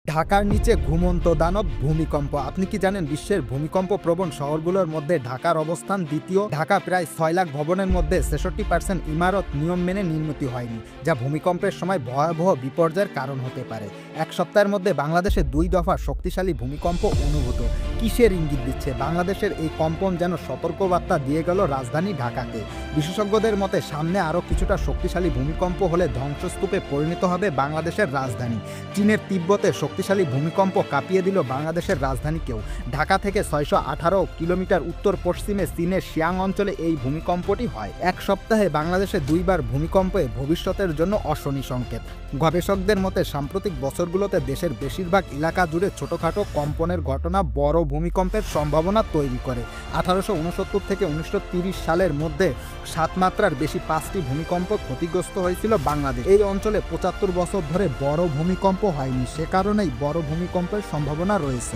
ঢাকার নিচে ঘুমন্ত দানব ভূমিকম্প। আপনি কি জানেন বিশ্বের ভূমিকম্প প্রবণ শহরগুলোর মধ্যে ঢাকার অবস্থান দ্বিতীয়? ঢাকা প্রায় ৬ লাখ ভবনের মধ্যে ৬৬% ইমারত নিয়ম মেনে নির্মিত হয়নি, যা ভূমিকম্পের সময় ভয়াবহ বিপর্যয়ের কারণ হতে পারে। এক সপ্তাহের মধ্যে বাংলাদেশে ২ দফা শক্তিশালী ভূমিকম্প অনুভূত। কিসের ইঙ্গিত দিচ্ছে? বাংলাদেশের এই কম্পন যেন সতর্কবার্তা দিয়ে গেল রাজধানী ঢাকাকে। বিশেষজ্ঞদের মতে সামনে আরও কিছুটা শক্তিশালী ভূমিকম্প হলে ধ্বংসস্তূপে পরিণত হবে বাংলাদেশের রাজধানী। চীনের তিব্বতে শক্তিশালী ভূমিকম্প কাঁপিয়ে দিল বাংলাদেশের রাজধানীকেও। ঢাকা থেকে ৬১৮ কিলোমিটার উত্তর পশ্চিমে চীনের সিয়াং অঞ্চলে এই ভূমিকম্পটি হয়। এক সপ্তাহে বাংলাদেশে ২ বার ভূমিকম্পে ভবিষ্যতের জন্য অশনি সংকেত। গবেষকদের মতে সাম্প্রতিক বছরগুলোতে দেশের বেশিরভাগ এলাকা জুড়ে ছোটখাটো কম্পনের ঘটনা বড় ভূমিকম্পের সম্ভাবনা তৈরি করে। ১৮৬৯ থেকে ১৯৩০ সালের মধ্যে ৭ মাত্রার বেশি ৫টি ভূমিকম্প ক্ষতিগ্রস্ত হয়েছিল বাংলাদেশ। এই অঞ্চলে ৭৫ বছর ধরে বড় ভূমিকম্প হয়নি, সে কারণেই বড় ভূমিকম্পের সম্ভাবনা রয়েছে।